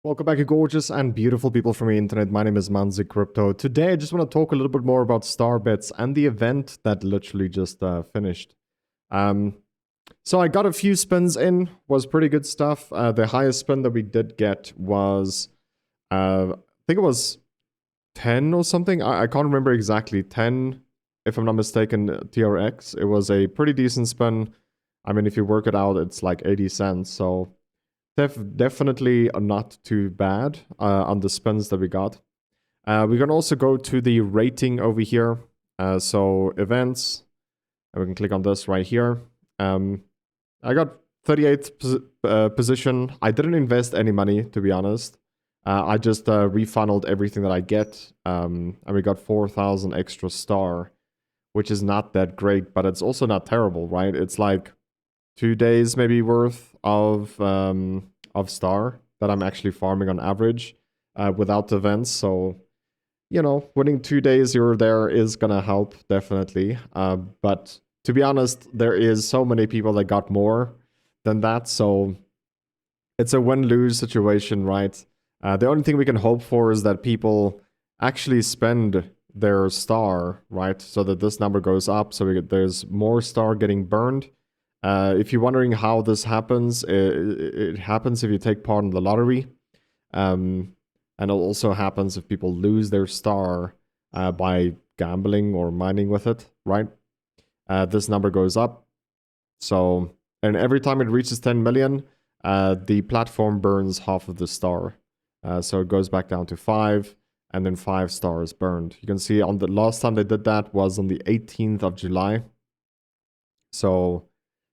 Welcome back, you gorgeous and beautiful people from the internet. My name is Manzi Crypto. Today, I just want to talk a little bit more about STARBETS and the event that literally just finished. Um, so I got a few spins in, was pretty good stuff. The highest spin that we did get was, I think it was 10 or something. I can't remember exactly. 10, if I'm not mistaken, TRX. It was a pretty decent spin. I mean, if you work it out, it's like 80 cents. So definitely not too bad on the spins that we got. We can also go to the rating over here. So events, and we can click on this right here. I got 38th position. I didn't invest any money, to be honest. I just refunneled everything that I get, and we got 4,000 extra star, which is not that great, but it's also not terrible, right? It's like 2 days maybe worth of star that I'm actually farming on average without events. So winning 2 days here or there is gonna help definitely. But to be honest, there is so many people that got more than that, so it's a win-lose situation, right? The only thing we can hope for is that people actually spend their star, right? So that this number goes up, so there's more star getting burned. If you're wondering how this happens, it happens if you take part in the lottery. And it also happens if people lose their star by gambling or mining with it, right? This number goes up. So, and every time it reaches 10 million, the platform burns half of the star. So it goes back down to 5, and then 5 stars burned. You can see on the last time they did that was on the 18th of July. So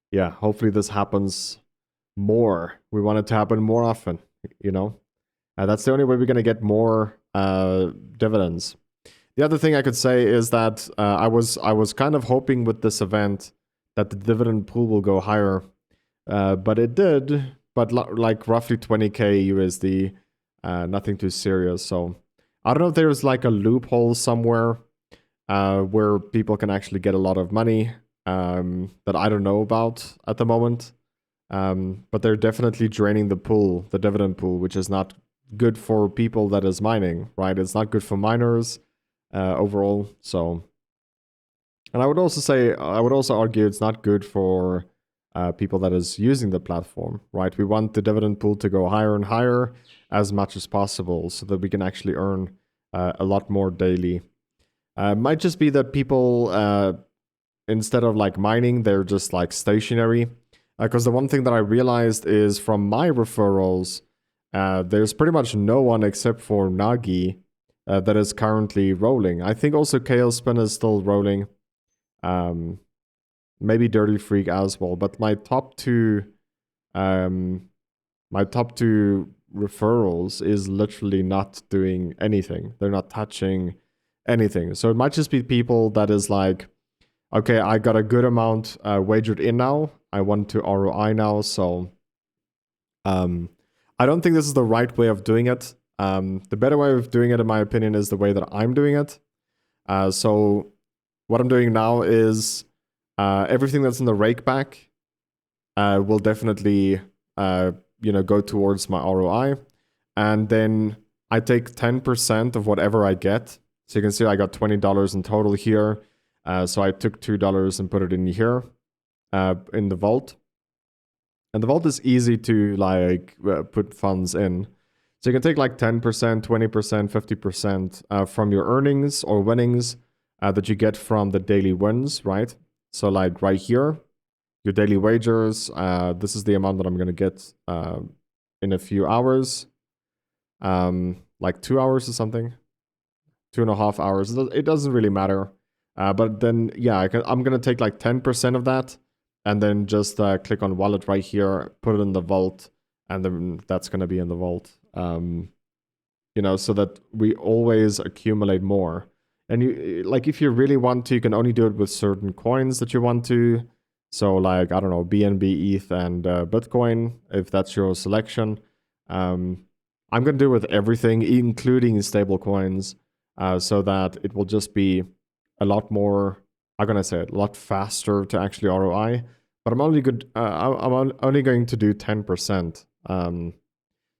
yeah, hopefully this happens more. We want it to happen more often, you know? That's the only way we're going to get more dividends. The other thing I could say is that I was kind of hoping with this event that the dividend pool will go higher, but it did, but like roughly 20k USD, nothing too serious. So I don't know if there's like a loophole somewhere where people can actually get a lot of money that I don't know about at the moment. But they're definitely draining the pool, the dividend pool, which is not good for people that is mining, right? It's not good for miners overall. So, and I would also argue it's not good for people that is using the platform, right? We want the dividend pool to go higher and higher as much as possible so that we can actually earn a lot more daily. Might just be that people, instead of like mining, they're just like stationary. Because the one thing that I realized is from my referrals, there's pretty much no one except for Nagi that is currently rolling. I think also KL Spin is still rolling. Maybe Dirty Freak as well. But my top two referrals is literally not doing anything. They're not touching anything. So it might just be people that is like, okay, I got a good amount wagered in now. I want to ROI now, so I don't think this is the right way of doing it. The better way of doing it, in my opinion, is the way that I'm doing it. So what I'm doing now is everything that's in the rakeback will definitely go towards my ROI, and then I take 10% of whatever I get. So you can see I got $20 in total here. So I took $2 and put it in here, in the vault. And the vault is easy to like put funds in. So you can take like 10%, 20%, 50% from your earnings or winnings that you get from the daily wins, right? So like right here, your daily wagers, this is the amount that I'm going to get in a few hours, like 2 hours or something, 2.5 hours. It doesn't really matter. But then, yeah, I'm going to take like 10% of that and then just click on wallet right here, put it in the vault, and then that's going to be in the vault, so that we always accumulate more. And you, like, if you really want to, you can only do it with certain coins that you want to. So like, I don't know, BNB, ETH, and Bitcoin, if that's your selection. I'm going to do it with everything, including stable coins, so that it will just be a lot more, I'm gonna say it, a lot faster to actually ROI. But I'm only good. I'm only going to do 10%.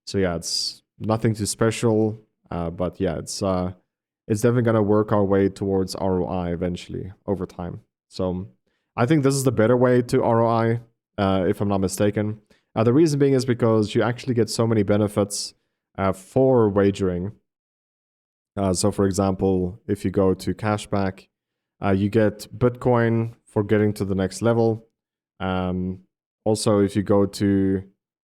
So yeah, it's nothing too special, but yeah, it's definitely gonna work our way towards ROI eventually over time. So I think this is the better way to ROI, if I'm not mistaken. The reason being is because you actually get so many benefits for wagering. So for example, if you go to cashback, you get Bitcoin for getting to the next level. Also, if you go to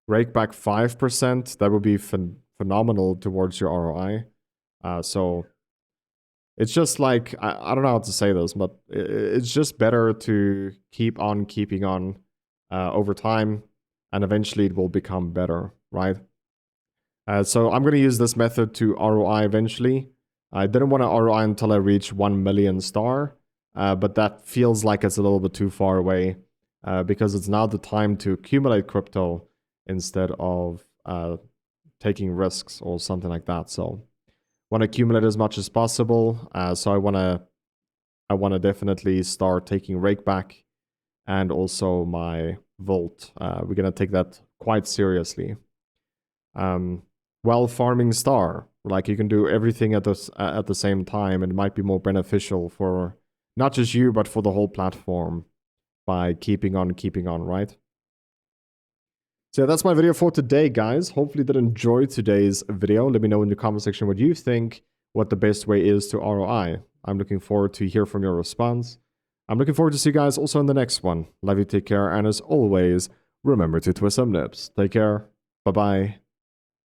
rake back 5%, that would be phenomenal towards your ROI. So it's just like, I don't know how to say this, but it's just better to keep on keeping on over time, and eventually it will become better, right? So I'm going to use this method to ROI eventually. I didn't want to ROI until I reach 1 million star, but that feels like it's a little bit too far away because it's now the time to accumulate crypto instead of taking risks or something like that. So want to accumulate as much as possible. So I want to definitely start taking rake back and also my Volt. We're going to take that quite seriously. While farming star, like you can do everything at the same time, and it might be more beneficial for not just you but for the whole platform by keeping on, right? So that's my video for today, guys. Hopefully you did enjoy today's video. Let me know in the comment section what you think, what the best way is to ROI. I'm looking forward to hear from your response. I'm looking forward to see you guys also in the next one. Love you, take care, and as always, remember to twist some lips. Take care. Bye-bye.